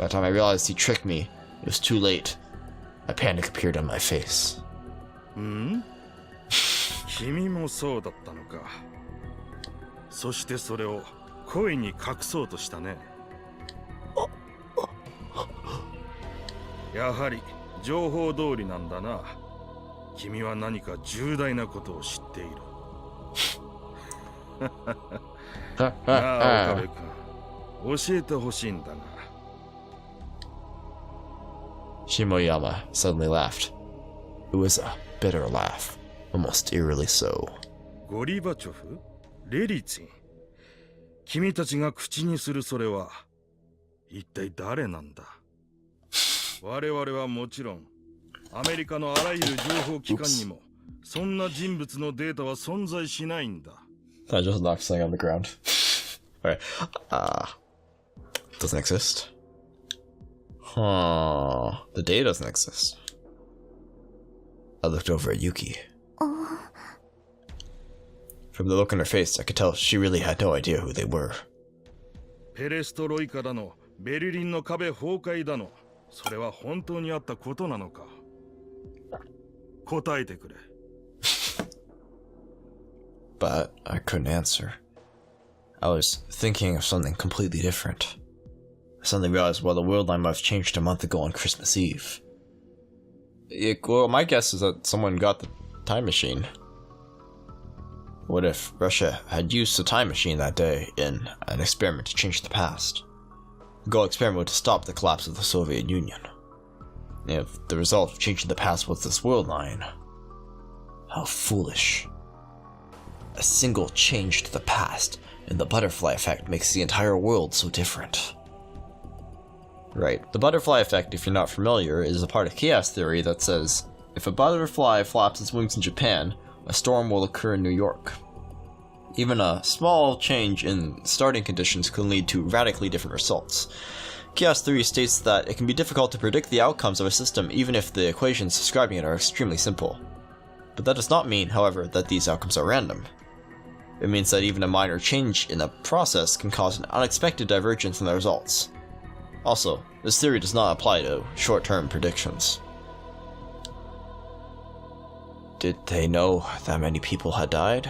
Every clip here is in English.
By the time I realized he tricked me, it was too late. A panic appeared on my face. 君もそうだったのか。そしてそれを恋に隠そうとしたね。やはり情報通りなんだな。君は何か重大なことを知っている。なあ、岡部君、教えてほしいんだが。Shimoyama suddenly laughed. It was a bitter laugh, almost eerily so. ゴリバチョフ？レリツィン？君たちが口にするそれは一体誰なんだ？我々はもちろんアメリカのあらゆる情報機関にもそんな人物のデータは存在しないんだ。I just knocked something on the ground. Alright. Doesn't exist. Huh. The data doesn't exist. I looked over at Yuki. From the look on her face, I could tell she really had no idea who they were. ペレストロイカだの、ベルリンの壁崩壊だの、それは本当にあったことなのか。答えてくれ。But I couldn't answer. I was thinking of something completely different. I suddenly realized, well, the world line might have changed a month ago on Christmas Eve. Well, my guess is that someone got the time machine. What if Russia had used the time machine that day in an experiment to change the past? The goal experiment to stop the collapse of the Soviet Union. If the result of changing the past was this world line, how foolish. A single change to the past, and the butterfly effect makes the entire world so different. Right, the butterfly effect, if you're not familiar, is a part of chaos theory that says, if a butterfly flaps its wings in Japan, a storm will occur in New York. Even a small change in starting conditions can lead to radically different results. Chaos theory states that it can be difficult to predict the outcomes of a system even if the equations describing it are extremely simple. But that does not mean, however, that these outcomes are random. It means that even a minor change in a process can cause an unexpected divergence in the results. Also, this theory does not apply to short-term predictions. Did they know that many people had died?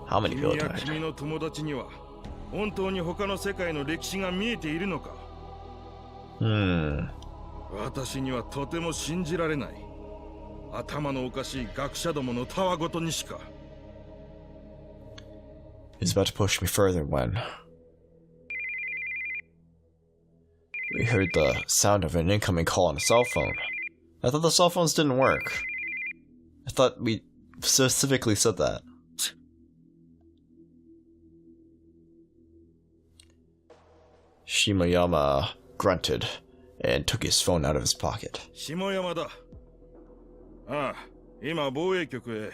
How many people died? 君の友達には本当に他の世界の歴史が見えているのか？私にはとても信じられない。頭のおかしい学者どものたわごとにしか。He's about to push me further when we heard the sound of an incoming call on a cell phone. I thought the cell phones didn't work. I thought we specifically said that. Shimoyama grunted and took his phone out of his pocket. 下山だ。ああ、今防衛局へ。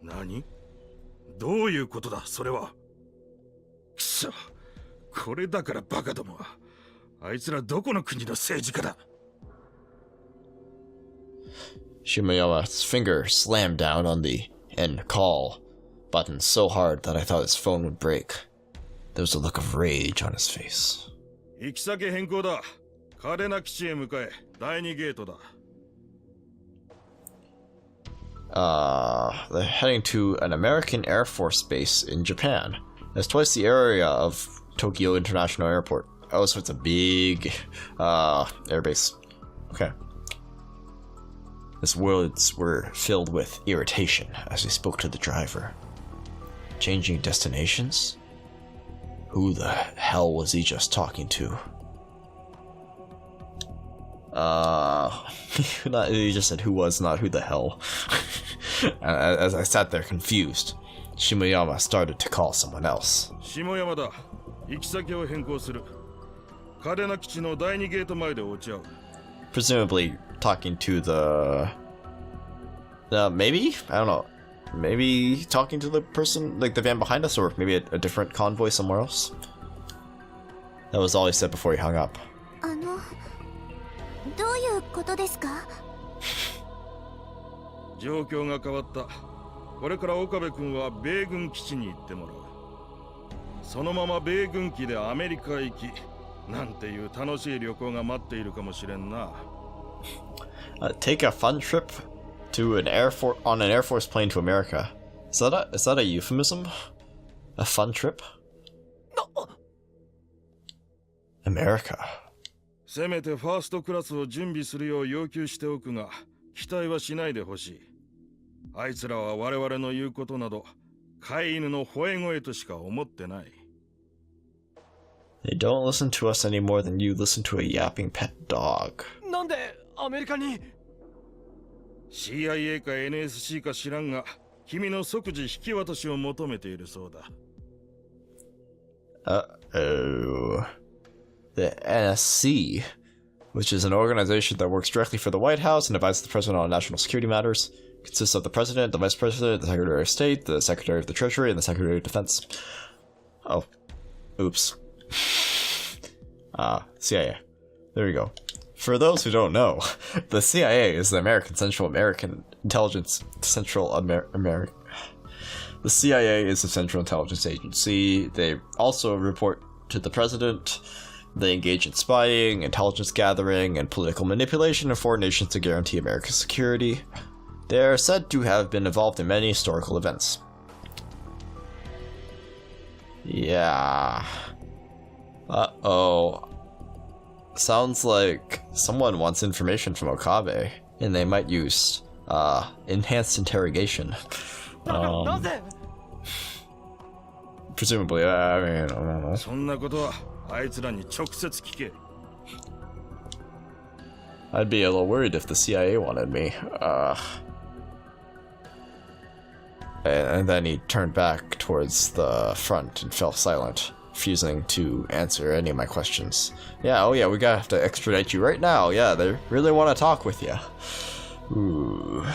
何？どういうことだ、それは。くそ、これだからバカどもは。あいつらどこの国の政治家だ。Shimoyama's finger slammed down on the end call button so hard that I thought his phone would break. There was a look of rage on his face. 行き先変更だ。嘉手納基地へ向かえ。第2ゲートだ。They're heading to an American Air Force base in Japan. That's twice the area of Tokyo International Airport. Oh, so it's a big, airbase. Okay. His words were filled with irritation as he spoke to the driver. Changing destinations? Who the hell was he just talking to? He just said who was, not who the hell. As I sat there confused, Shimoyama started to call someone else. 下山だ。行き先を変更する。嘉手納基地の第2ゲート前で落ち合う。Presumably talking to the... maybe? I don't know. Maybe talking to the person, like the van behind us, or maybe a different convoy somewhere else? That was all he said before he hung up. どういうことですか？状況が変わった。これから岡部君は米軍基地に行ってもらう。そのまま米軍機でアメリカへ行き、なんていう楽しい旅行が待っているかもしれんな。Take a fun trip to an Air Force plane to America. Is that a euphemism? A fun trip? America. せめてファーストクラスを準備するよう要求しておくが、期待はしないでほしい。あいつらは我々の言うことなど、飼い犬の吠え声としか思ってない。They don't listen to us any more than you listen to a yapping pet dog. なんでアメリカに CIA か NSC か知らんが、君の即時引き渡しを求めているそうだ。Uh-oh. The NSC, which is an organization that works directly for the White House and advises the president on national security matters, consists of the president, the vice president, the secretary of state, the secretary of the treasury, and the secretary of defense. Oh. Oops. CIA. There you go. For those who don't know, the CIA is the American Intelligence Central American. The CIA is the Central Intelligence Agency. They also report to the president. They engage in spying, intelligence gathering, and political manipulation of foreign nations to guarantee America's security. They are said to have been involved in many historical events. Yeah. Uh-oh. Sounds like someone wants information from Okabe, and they might use, enhanced interrogation. Presumably, I mean, I don't know. そんなことはあいつらに直接聞け。I'd be a little worried if the CIA wanted me. And then he turned back towards the front and fell silent, refusing to answer any of my questions. Yeah, oh yeah, we gotta have to extradite you right now. Yeah, they really want to talk with you. Ooh.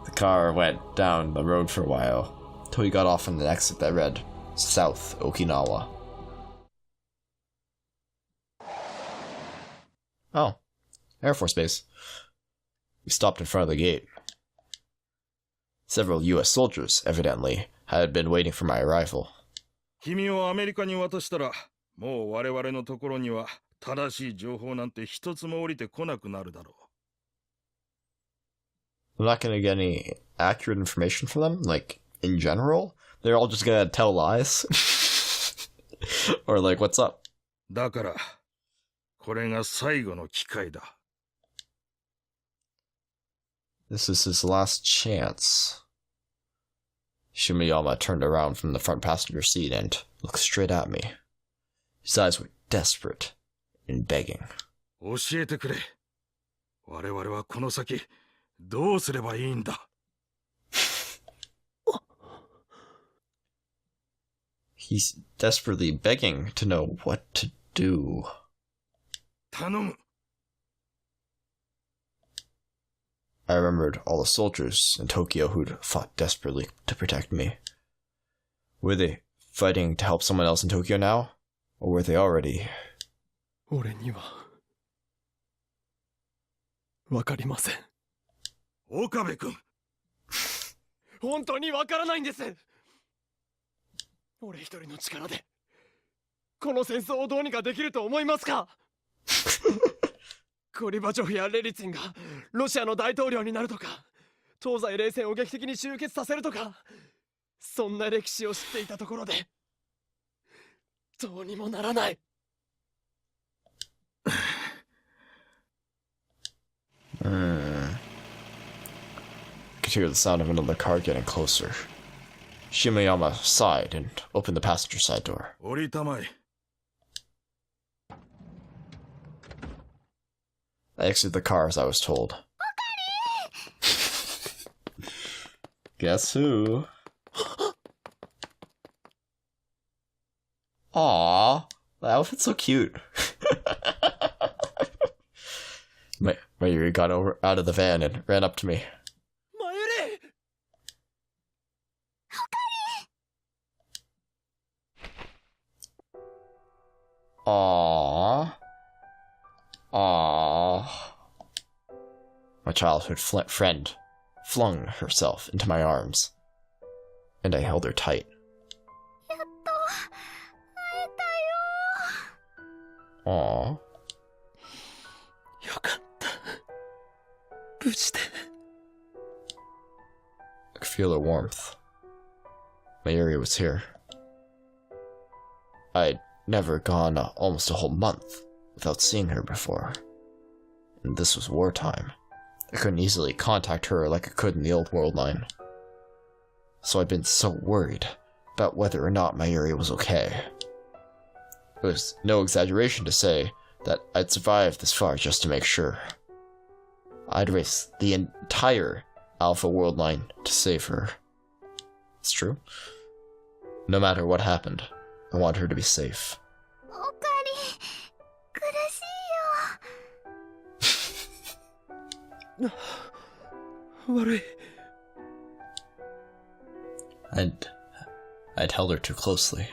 The car went down the road for a while, till he got off on an exit that read, South Okinawa. Oh, Air Force Base. We stopped in front of the gate. Several US soldiers, evidently, had been waiting for my arrival. 君をアメリカに渡したら、もう我々のところには正しい情報なんて一つも降りてこなくなるだろう。I'm not gonna get any accurate information from them, like, in general. They're all just gonna tell lies. Or like, what's up? だから、これが最後の機会だ。This is his last chance. Shumiyama turned around from the front passenger seat and looked straight at me. His eyes were desperate and begging. 教えてくれ。我々はこの先、どうすればいいんだ。He's desperately begging to know what to do. 頼む。I remembered all the soldiers in Tokyo who'd fought desperately to protect me. Were they fighting to help someone else in Tokyo now? Or were they already... 俺にはわかりません。岡部君。本当にわからないんです。俺一人の力でこの戦争をどうにかできると思いますか？ゴリバチョフやレリツィンがロシアの大統領になるとか、東西冷戦を劇的に終結させるとか、そんな歴史を知っていたところでどうにもならない。I could hear the sound of another car getting closer. Shimayama sighed and opened the passenger side door. 降りたまえ。I exited the car as I was told. Guess who? Aww, the outfit's so cute. Mayuri got out of the van and ran up to me. Mayuri! Aww. Aww. My childhood friend flung herself into my arms, and I held her tight. Aw. よかった。無事で。I could feel her warmth. Mayuri was here. I'd never gone almost a whole month without seeing her before. And this was wartime. I couldn't easily contact her like I could in the old world line. So I'd been so worried about whether or not Mayuri was okay. It was no exaggeration to say that I'd survived this far just to make sure. I'd risk the entire Alpha world line to save her. It's true. No matter what happened, I want her to be safe. おかり、苦しいよ。悪い。I'd held her too closely.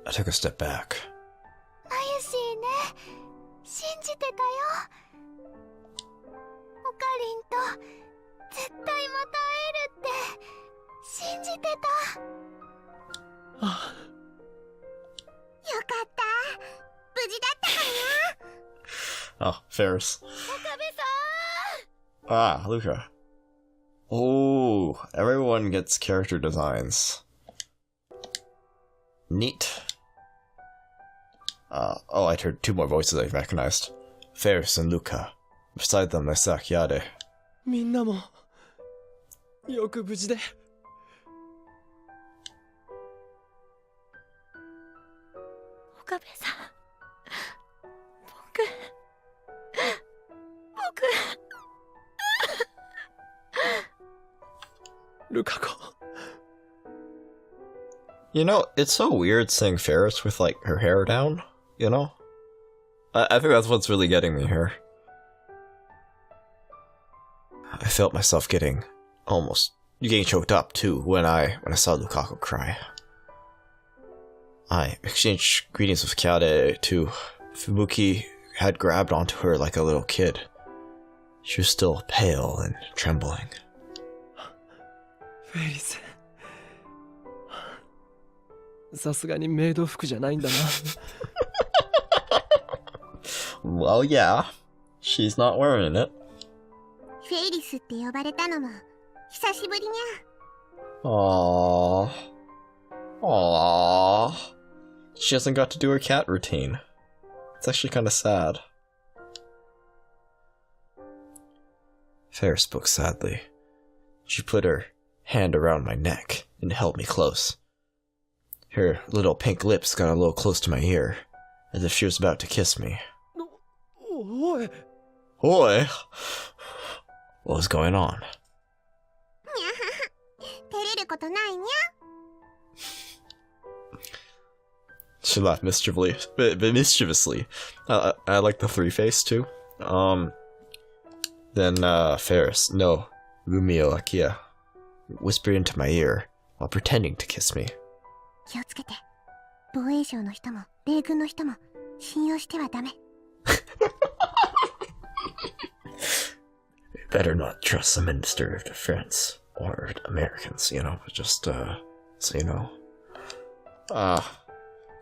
I took a step back. マユシーね、信じてたよ。おかりんと絶対また会えるって信じてた。あ、よかった。無事だったかな。 Oh, Ferris. 岡部さん。 Ah, Luca. Oh, everyone gets character designs. Neat. Oh, I heard two more voices I recognized. Ferris and Luca. Beside them, I saw Kyade. みんなもよく無事で。岡部さん、僕ルカ子。 You know, it's so weird seeing Ferris with, like, her hair down, you know? I think that's what's really getting me here. I felt myself getting choked up, too, when I saw Lukaku cry. I exchanged greetings with Kyade, too. Fubuki had grabbed onto her like a little kid. She was still pale and trembling. フェリス。さすがにメイド服じゃないんだな。Well, yeah. She's not wearing it. フェイリスって呼ばれたのも久しぶりにゃ。 Aww. Aww. She hasn't got to do her cat routine. It's actually kind of sad. Ferris spoke sadly. She put her hand around my neck and held me close. Her little pink lips got a little close to my ear, as if she was about to kiss me. おい。 Oi! What was going on? 照れることないにゃ。 She laughed mischievously. I like the three face too. Then Ferris, no, Rumio Akia, whispered into my ear while pretending to kiss me. 気をつけて。防衛省の人も米軍の人も信用してはダメ。 Better not trust the Minister of Defense or Americans, you know, just so you know. 大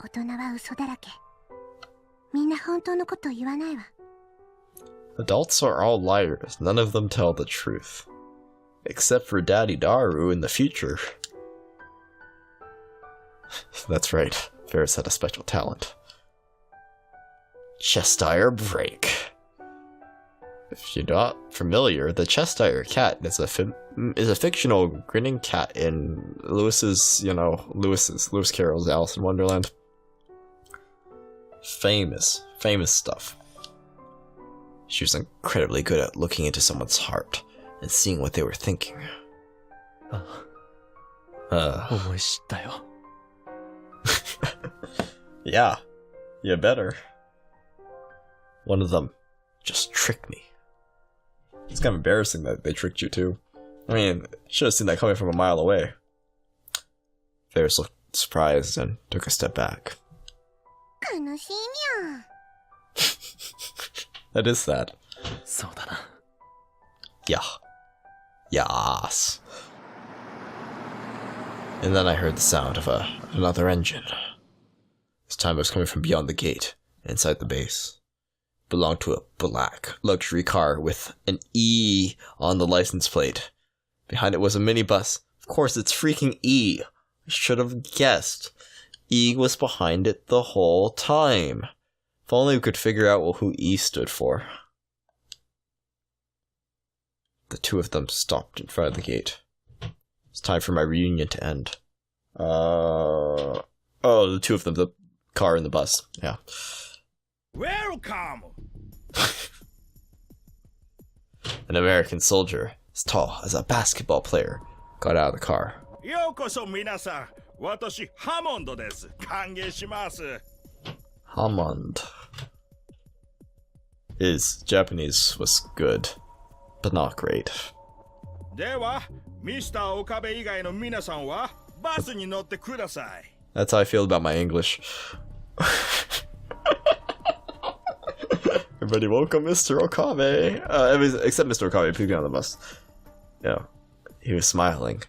人は嘘だらけ。みんな本当のことを言わないわ。 Adults are all liars. None of them tell the truth. Except for Daddy Daru in the future. That's right. Ferris had a special talent. Cheshire Break. If you're not familiar, the Cheshire Cat is a fictional grinning cat in Lewis Carroll's Alice in Wonderland. Famous stuff. She was incredibly good at looking into someone's heart and seeing what they were thinking. 思い知ったよ。 Yeah, you better. One of them just tricked me. It's kind of embarrassing that they tricked you too. I mean, should have seen that coming from a mile away. Ferris looked surprised and took a step back. 悲しいにゃ。 That is sad. そうだな。 Yeah. Yas. And then I heard the sound of another engine. This time it was coming from beyond the gate, inside the base. It belonged to a black luxury car with an E on the license plate. Behind it was a minibus. Of course, it's freaking E. I should have guessed. E was behind it the whole time. If only we could figure out who E stood for. The two of them stopped in front of the gate. It's time for my reunion to end. Oh, the two of them, the car and the bus. Yeah. Welcome! An American soldier, as tall as a basketball player, got out of the car. ようこそ皆さん。私、ハモンドです。歓迎します。 Hammond. His Japanese was good, but not great. では、ミスター岡部以外の皆さんはバスに乗ってください。 That's how I feel about my English. Everybody welcome Mr. Okabe. Except Mr. Okabe, please get on the bus. Yeah, he was smiling,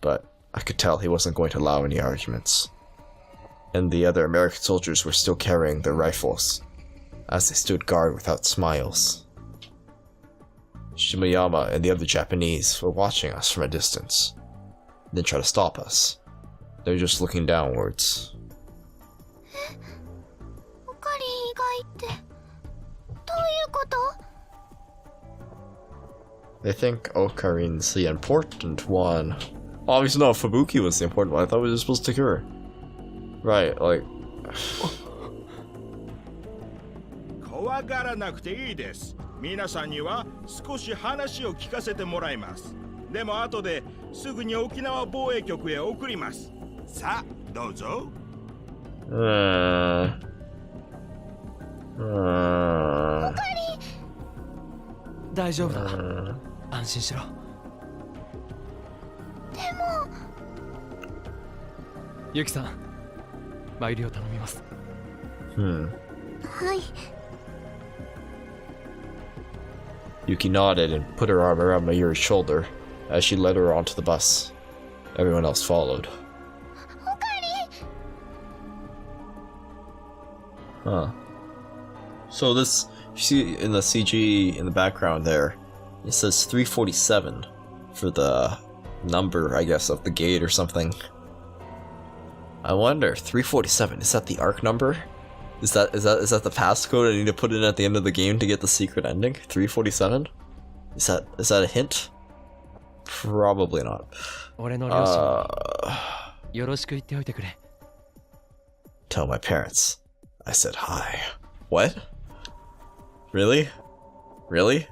but I could tell he wasn't going to allow any arguments. And the other American soldiers were still carrying their rifles, as they stood guard without smiles. Shimoyama and the other Japanese were watching us from a distance. They didn't try to stop us. They were just looking downwards. They think Okarin's the important one. Obviously not, Fubuki was the important one. I thought we were supposed to take her. Right, like... 怖がらなくていいです。皆さんには少し話を聞かせてもらいます。でも後ですぐに沖縄防衛局へ送ります。さあ、どうぞ。大丈夫だ。安心しろ。でも。ユキさん、参りを頼みます。はい。 Yuki nodded and put her arm around Mayuri's shoulder as she led her onto the bus. Everyone else followed. Huh. So this, you see in the CG in the background there, it says 347 for the number, I guess, of the gate or something. I wonder, 347, is that the ARC number? Is that the passcode I need to put in at the end of the game to get the secret ending? 347? Is that a hint? Probably not. Tell my parents I said hi. What? Really? Really?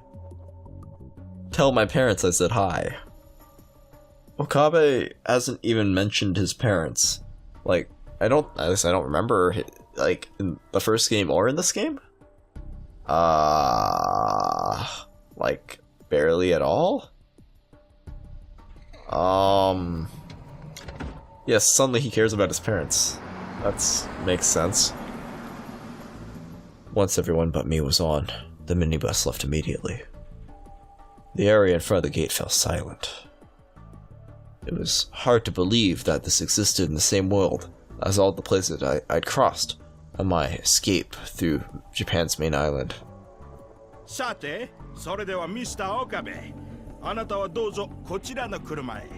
Tell my parents I said hi. Okabe hasn't even mentioned his parents. Like, at least I don't remember, like, in the first game or in this game? Like, barely at all? Yes, suddenly he cares about his parents. That makes sense. Once everyone but me was on, the minibus left immediately. The area in front of the gate fell silent. It was hard to believe that this existed in the same world as all the places I'd crossed on my escape through Japan's main island. さて、それではミスター岡部、あなたはどうぞこちらの車へ。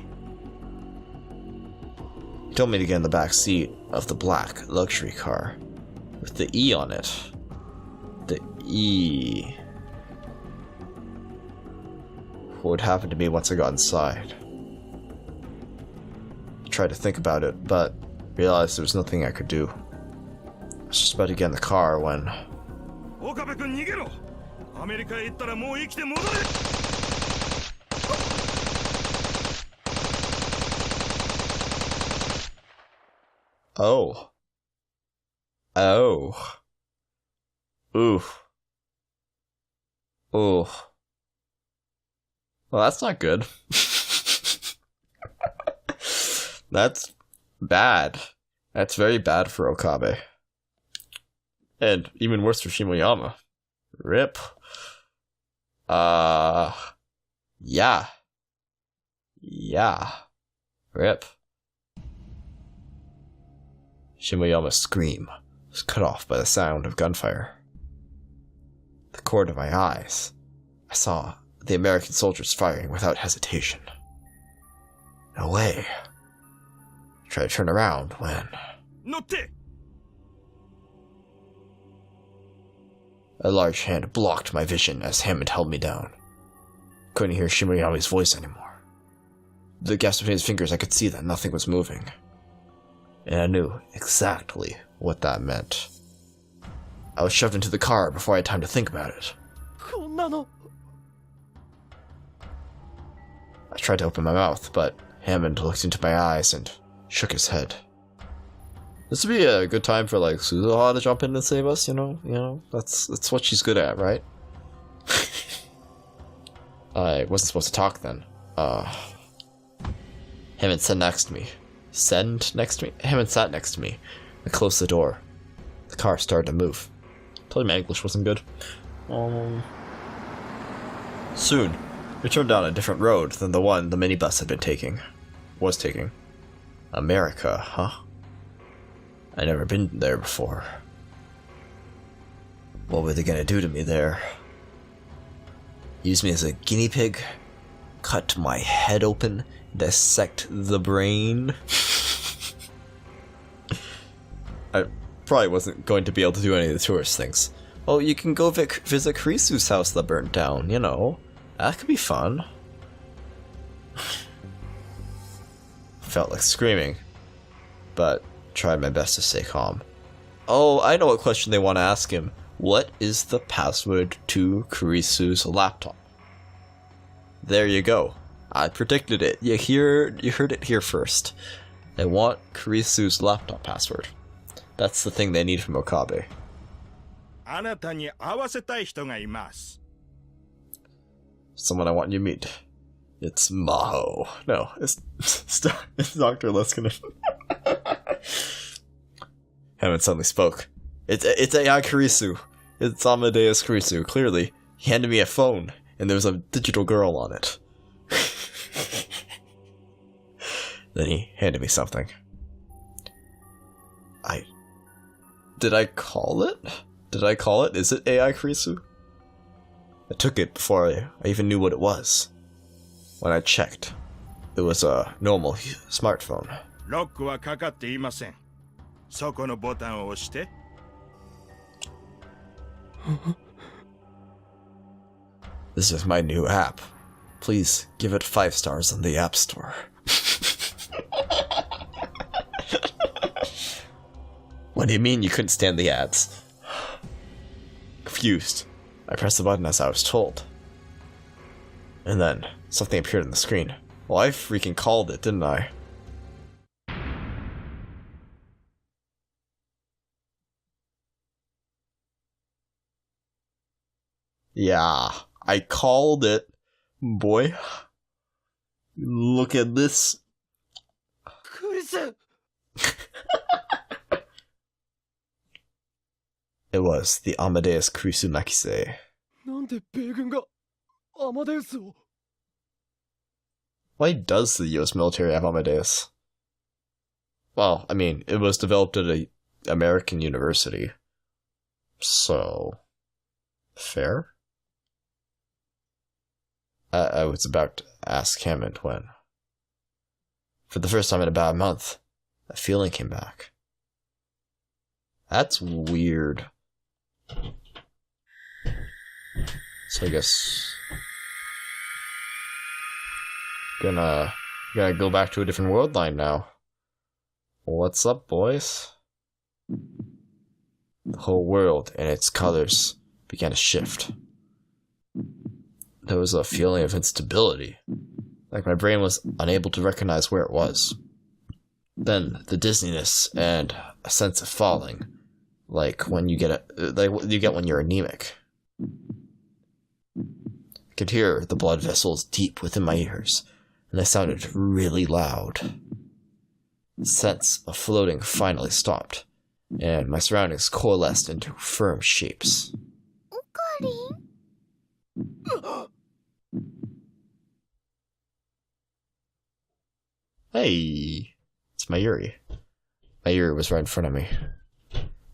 He told me to get in the back seat of the black luxury car with the E on it. The E. What would happen to me once I got inside? I tried to think about it, but realized there was nothing I could do. I was just about to get in the car when... 岡部君逃げろ。アメリカへ行ったらもう生きて戻れ。 Oh. Oh. Oof. Ooh. Well, that's not good. That's bad. That's very bad for Okabe. And even worse for Shimoyama. RIP. Yeah. Yeah. RIP. Shimoyama's scream was cut off by the sound of gunfire. The corner of my eyes, I saw the American soldiers firing without hesitation. No way. I tried to turn around when... A large hand blocked my vision as Hammond held me down. Couldn't hear Shimoriami's voice anymore. The gaps between his fingers, I could see that nothing was moving. And I knew exactly what that meant. I was shoved into the car before I had time to think about it. I tried to open my mouth, but Hammond looked into my eyes and shook his head. This would be a good time for, like, Suzuha to jump in and save us, you know? That's what she's good at, right? I wasn't supposed to talk then. Hammond sat next to me. Hammond sat next to me. I closed the door. The car started to move. Told my English wasn't good. Soon, we turned down a different road than the one the minibus had been taking. Was taking. America, huh? I'd never been there before. What were they gonna do to me there? Use me as a guinea pig? Cut my head open? Dissect the brain? I probably wasn't going to be able to do any of the tourist things. Oh, you can go visit Kurisu's house that burnt down, you know. That could be fun. Felt like screaming, but tried my best to stay calm. Oh, I know what question they want to ask him. What is the password to Kurisu's laptop? There you go. I predicted it. You heard it here first. They want Kurisu's laptop password. That's the thing they need from Okabe. Someone I want you to meet. It's Maho. No, it's Dr. Liskinen. Hammond suddenly spoke. It's AI Kurisu. It's Amadeus Kurisu. Clearly, he handed me a phone, and there was a digital girl on it. Then he handed me something. Did I call it? Is it AI Kurisu? I took it before I even knew what it was. When I checked, it was a normal smartphone. This is my new app. Please give it 5 stars on the App Store. What do you mean you couldn't stand the ads? Confused, I pressed the button as I was told. And then, something appeared on the screen. Well, I freaking called it, didn't I? Yeah, I called it, boy. Look at this. It was the Amadeus Kurisu Makise. Why does the US military have Amadeus? Well, I mean, it was developed at an American university. So... fair? I was about to ask Hammond when, for the first time in about a month, that feeling came back. That's weird. So I guess gonna go back to a different world line now. What's up, boys? The whole world and its colors began to shift. There was a feeling of instability, like my brain was unable to recognize where it was. Then the dizziness and a sense of falling, like when you get when you're anemic. I could hear the blood vessels deep within my ears, and they sounded really loud. The sense of floating finally stopped, and my surroundings coalesced into firm shapes. Hey, it's Mayuri. Mayuri was right in front of me.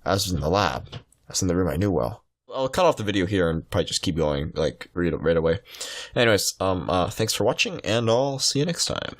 I was in the lab. I was in the room I knew well. I'll cut off the video here and probably just keep going, like, right away. Anyways, thanks for watching, and I'll see you next time.